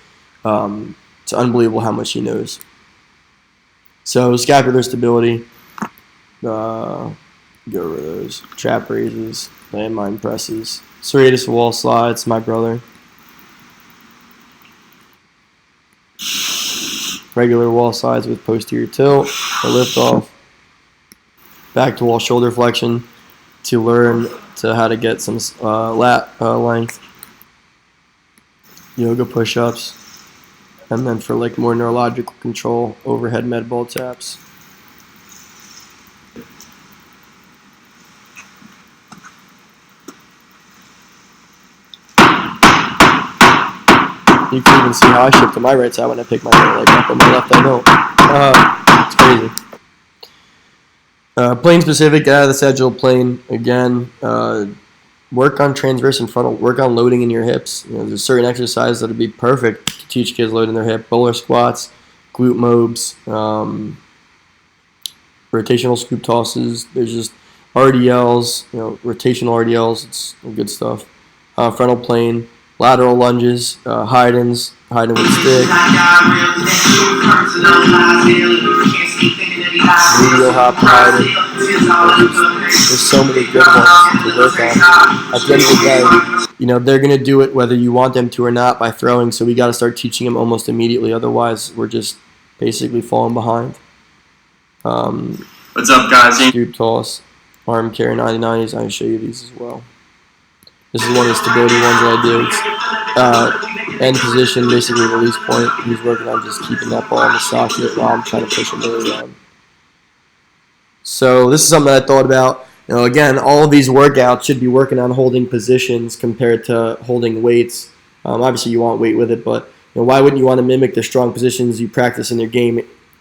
it's unbelievable how much he knows. So scapular stability, go over those. Trap raises, landmine presses, serratus wall slides, my brother. Regular wall slides with posterior tilt, a lift off, back to wall shoulder flexion to learn how to get some lat length, yoga push-ups, and then for like more neurological control, overhead med ball taps. You can even see how I shift to my right side when I pick my leg up, and my left I don't. It's crazy. Plane specific, the sagittal plane, again, work on transverse and frontal, work on loading in your hips. There's certain exercises that would be perfect to teach kids loading their hip. Bowler squats, glute mobs, rotational scoop tosses. There's just RDLs, rotational RDLs, it's good stuff. Frontal plane, lateral lunges, hiding with stick, medial hop hiding. There's so many good ones to work on. At the end of the day, they're going to do it whether you want them to or not by throwing, so we got to start teaching them almost immediately. Otherwise, we're just basically falling behind. What's up, guys? Scoop toss, arm carry 90-90s. I can show you these as well. This is one of the stability ones that I do. It's end position, basically release point. He's working on just keeping that ball in the socket while I'm trying to push him really around. So this is something that I thought about. Again, all of these workouts should be working on holding positions compared to holding weights. Obviously, you want weight with it, but why wouldn't you want to mimic the strong positions you practice in your game,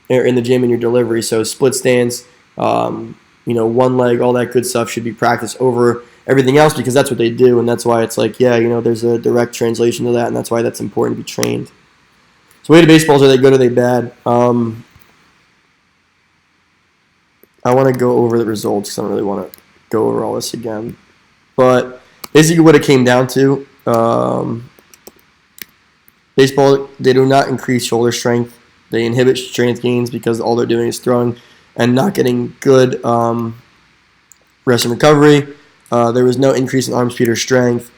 or in the gym in your delivery? So split stance, one leg, all that good stuff should be practiced over everything else because that's what they do, and that's why it's like, there's a direct translation to that, and that's why that's important to be trained. So weighted baseballs, are they good or are they bad? I want to go over the results because I don't really want to go over all this again. But basically what it came down to, baseball, they do not increase shoulder strength. They inhibit strength gains because all they're doing is throwing and not getting good rest and recovery. There was no increase in arm speed or strength.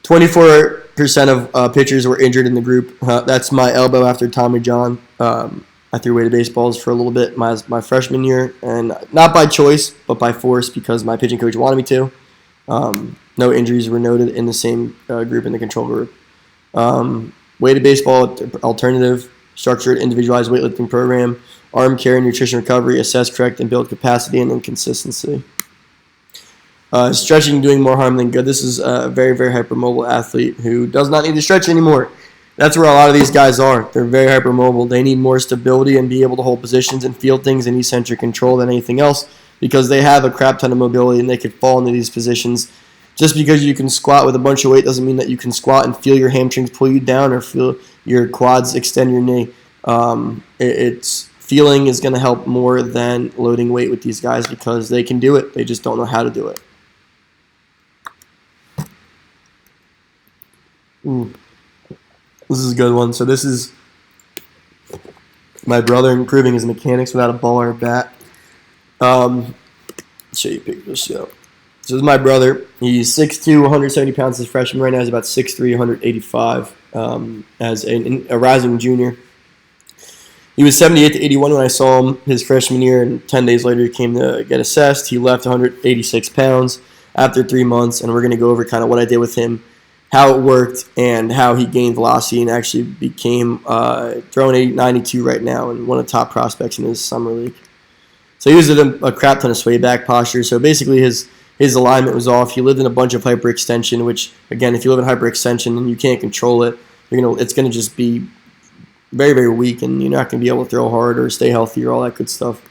24% of pitchers were injured in the group. That's my elbow after Tommy John. I threw weighted baseballs for a little bit my freshman year, and not by choice, but by force because my pitching coach wanted me to. No injuries were noted in the same group in the control group. Weighted baseball alternative, structured individualized weightlifting program, arm care and nutrition recovery, assess, correct, and build capacity and then consistency. Stretching doing more harm than good. This is a very, very hypermobile athlete who does not need to stretch anymore. That's where a lot of these guys are. They're very hypermobile. They need more stability and be able to hold positions and feel things in eccentric control than anything else because they have a crap ton of mobility and they could fall into these positions just because you can squat with a bunch of weight doesn't mean that you can squat and feel your hamstrings pull you down or feel your quads extend your knee. It's feeling is going to help more than loading weight with these guys because they can do it. They just don't know how to do it. This is a good one. So this is my brother improving his mechanics without a ball or a bat. Show you pictures. So this is my brother. He's 6'2", 170 pounds as a freshman. Right now he's about 6'3", 185 as a rising junior. He was 78 to 81 when I saw him his freshman year, and 10 days later he came to get assessed. He left 186 pounds after 3 months, and we're going to go over kind of what I did with him, how it worked, and how he gained velocity and actually became throwing 92 right now and one of the top prospects in his summer league. So he was in a crap ton of sway back posture. So basically his alignment was off. He lived in a bunch of hyperextension, which, again, if you live in hyperextension and you can't control it, it's going to just be very, very weak, and you're not going to be able to throw hard or stay healthy or all that good stuff.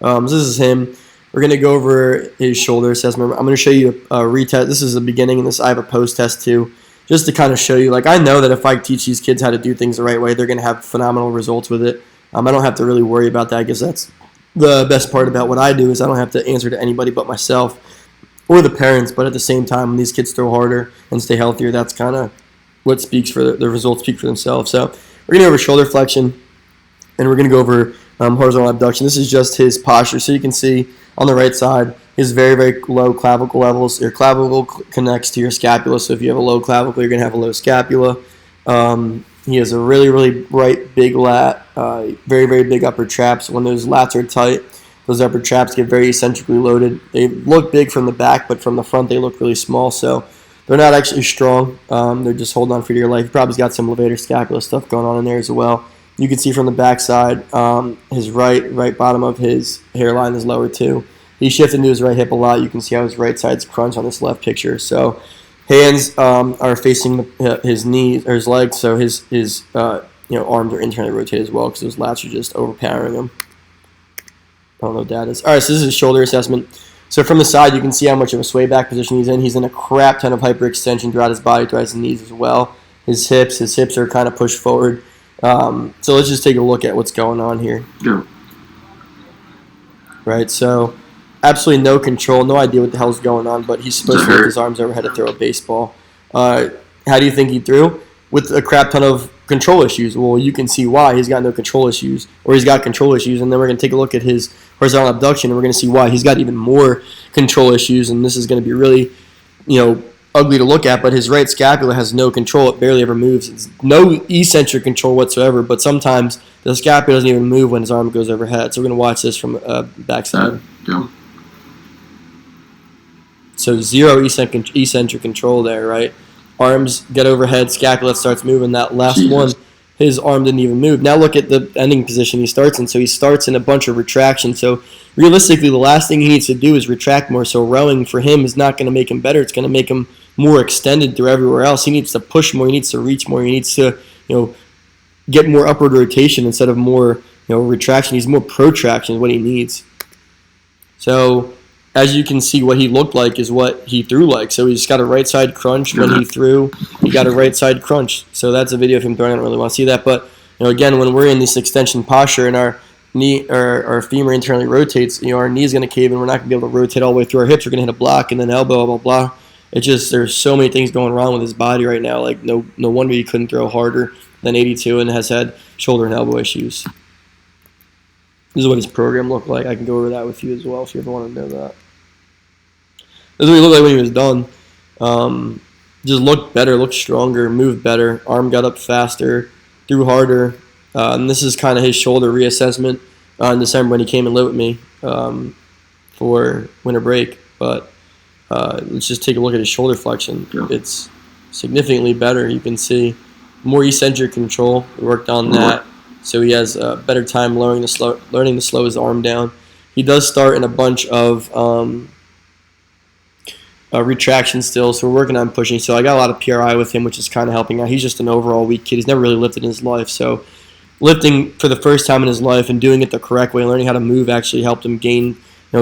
So this is him. We're going to go over his shoulder assessment. I'm going to show you a retest. This is the beginning, and I have a post test too, just to kind of show you. Like, I know that if I teach these kids how to do things the right way, they're going to have phenomenal results with it. I don't have to really worry about that because that's the best part about what I do is I don't have to answer to anybody but myself or the parents. But at the same time, when these kids throw harder and stay healthier, that's kind of what speaks for the results speak for themselves. So we're going to go over shoulder flexion, and we're going to go over horizontal abduction. This is just his posture. So you can see on the right side, his very, very low clavicle levels. Your clavicle connects to your scapula. So if you have a low clavicle, you're going to have a low scapula. He has a really, really bright, big lat, very, very big upper traps. When those lats are tight, those upper traps get very eccentrically loaded. They look big from the back, but from the front, they look really small. So they're not actually strong. They're just holding on for dear life. He probably got some levator scapula stuff going on in there as well. You can see from the back side, his right bottom of his hairline is lower too. He shifted into his right hip a lot. You can see how his right side's crunched on this left picture. So hands are facing his knees or his legs, so his arms are internally rotated as well because those lats are just overpowering him. I don't know what that is. All right, so this is his shoulder assessment. So from the side, you can see how much of a sway back position he's in. He's in a crap ton of hyperextension throughout his body, throughout his knees as well. His hips are kind of pushed forward. So let's just take a look at what's going on here. Go. Right, so absolutely no control, no idea what the hell's going on, but he's supposed to lift his arms overhead to throw a baseball. How do you think he threw? With a crap ton of control issues. Well, you can see why. He's got no control issues, or he's got control issues, and then we're going to take a look at his horizontal abduction, and we're going to see why. He's got even more control issues, and this is going to be really, ugly to look at, but his right scapula has no control. It barely ever moves. It's no eccentric control whatsoever, but sometimes the scapula doesn't even move when his arm goes overhead. So we're going to watch this from backside. Go. So zero eccentric control there, right? Arms get overhead, scapula starts moving. That last one, his arm didn't even move. Now look at the ending position he starts in. So he starts in a bunch of retraction. So realistically, the last thing he needs to do is retract more. So rowing for him is not going to make him better. It's going to make him more extended through everywhere else. He needs to push more. He needs to reach more. He needs to, get more upward rotation instead of more, retraction. He's more protraction is what he needs. So as you can see, what he looked like is what he threw like. So he's got a right side crunch when he threw. He got a right side crunch. So that's a video of him throwing. I don't really want to see that. But, again, when we're in this extension posture and our knee or our femur internally rotates, our knee is going to cave in. We're not going to be able to rotate all the way through our hips. We're going to hit a block and then elbow, blah, blah, blah. It's just there's so many things going wrong with his body right now. Like no wonder he couldn't throw harder than 82 and has had shoulder and elbow issues. This is what his program looked like. I can go over that with you as well if you ever want to know that. This is what he looked like when he was done. Just looked better, looked stronger, moved better. Arm got up faster, threw harder. And this is kind of his shoulder reassessment in December when he came and lived with me for winter break. But let's just take a look at his shoulder flexion. Yeah. It's significantly better. You can see more eccentric control. We worked on that. So he has a better time learning to slow his arm down. He does start in a bunch of retraction still, so we're working on pushing. So I got a lot of PRI with him, which is kind of helping out. He's just an overall weak kid. He's never really lifted in his life. So lifting for the first time in his life and doing it the correct way, learning how to move actually helped him gain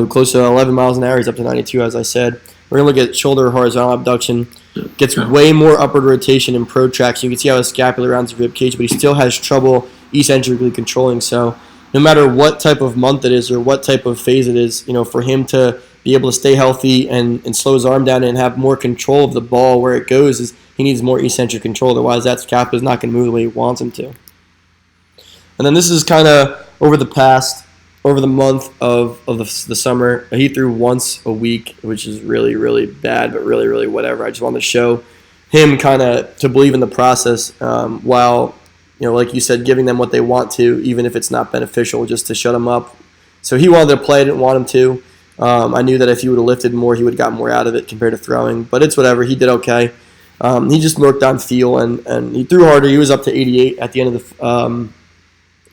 close to 11 miles an hour. He's up to 92, as I said. We're going to look at shoulder horizontal abduction. Gets Yeah. way more upward rotation and protraction. You can see how his scapula rounds the rib cage, but he still has trouble eccentrically controlling. So no matter what type of month it is or what type of phase it is, for him to be able to stay healthy and slow his arm down and have more control of the ball where it goes, is he needs more eccentric control. Otherwise, that scapula is not going to move the way he wants him to. And then this is kind of over the month of the summer. He threw once a week, which is really, really bad, but really, really whatever. I just wanted to show him kind of to believe in the process while, like you said, giving them what they want to, even if it's not beneficial, just to shut him up. So he wanted to play. I didn't want him to. I knew that if he would have lifted more, he would have got more out of it compared to throwing. But it's whatever. He did okay. He just worked on feel, and he threw harder. He was up to 88 at the end of the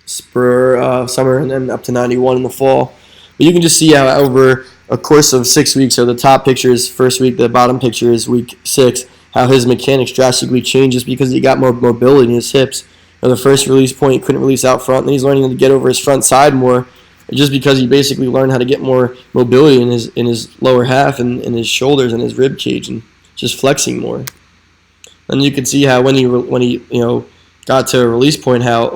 summer, and then up to 91 in the fall. But you can just see how over a course of 6 weeks, so the top picture is first week, the bottom picture is week 6, how his mechanics drastically changes because he got more mobility in his hips. The first release point, he couldn't release out front, and he's learning to get over his front side more, just because he basically learned how to get more mobility in his lower half and in his shoulders and his rib cage, and just flexing more. And you can see how when he got to a release point, how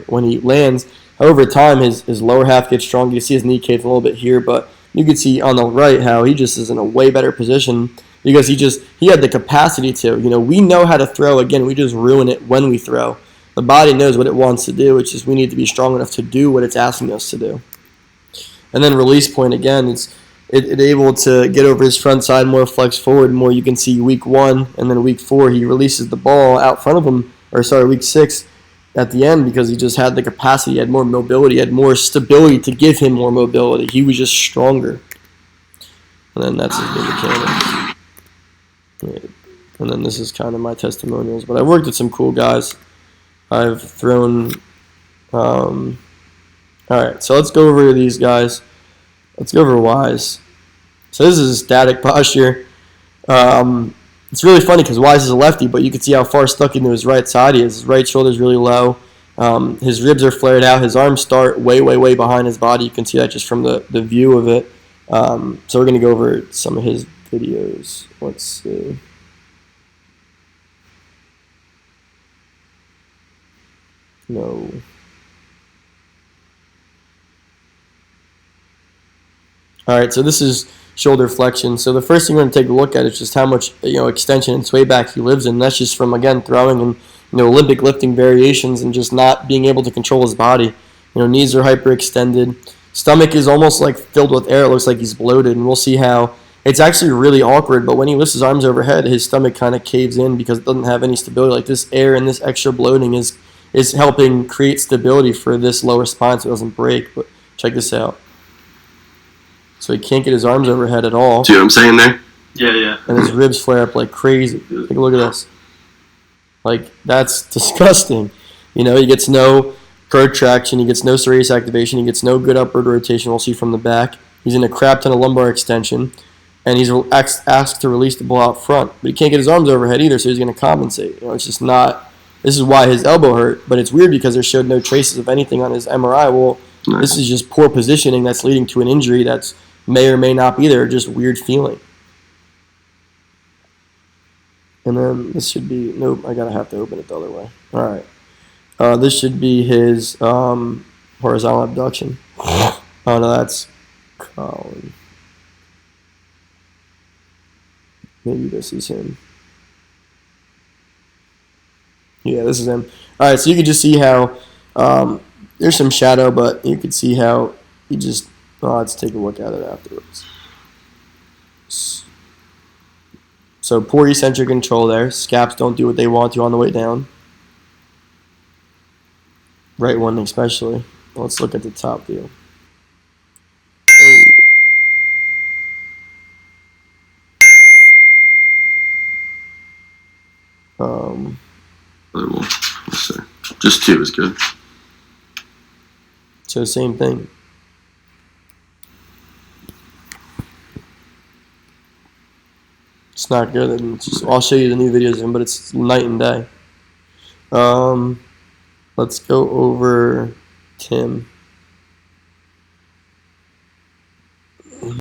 when he lands, how over time his lower half gets stronger. You see his knee cave a little bit here, but you can see on the right how he just is in a way better position because he had the capacity to. We know how to throw. Again, we just ruin it when we throw. The body knows what it wants to do. It's just we need to be strong enough to do what it's asking us to do. And then release point again, it's able to get over his front side more, flex forward more. You can see week 1 and then week 4 he releases the ball out front of him, week 6 at the end because he just had the capacity, he had more mobility, he had more stability to give him more mobility. He was just stronger. And then that's his big mechanics. And then this is kind of my testimonials. But I've worked with some cool guys. I've thrown... Alright, so let's go over these guys. Let's go over Wise. So this is static posture. It's really funny because Wise is a lefty, but you can see how far stuck into his right side he is. His right shoulder is really low. His ribs are flared out. His arms start way, way, way behind his body. You can see that just from the view of it. So we're going to go over some of his videos. Let's see. No. All right, so this is shoulder flexion. So the first thing we're going to take a look at is just how much extension and sway back he lives in. That's just from, again, throwing and Olympic lifting variations and just not being able to control his body. Knees are hyperextended. Stomach is almost like filled with air. It looks like he's bloated, and we'll see how it's actually really awkward. But when he lifts his arms overhead, his stomach kind of caves in because it doesn't have any stability. Like this air and this extra bloating is helping create stability for this lower spine so it doesn't break. But check this out. So he can't get his arms overhead at all. See what I'm saying there? Yeah. And his ribs flare up like crazy. Take a look at this. Like, that's disgusting. He gets no protraction. He gets no serratus activation. He gets no good upward rotation. We'll see from the back. He's in a crap ton of lumbar extension. And he's asked to release the ball out front. But he can't get his arms overhead either, so he's going to compensate. It's just not... This is why his elbow hurt. But it's weird because there showed no traces of anything on his MRI. Well, this is just poor positioning that's leading to an injury that's may or may not be there, just weird feeling. And then this should be, nope, I have to open it the other way. All right. This should be his horizontal abduction. Oh, no, that's Colin. Maybe this is him. Yeah, this is him. All right, so you can just see how there's some shadow, but you can see how he just... let's take a look at it afterwards. So poor eccentric control there. Scaps don't do what they want to on the way down. Right one especially. Let's look at the top view. Let's see. Just 2 is good. So same thing. It's not good. And I'll show you the new videos of him, but it's night and day. Let's go over Tim.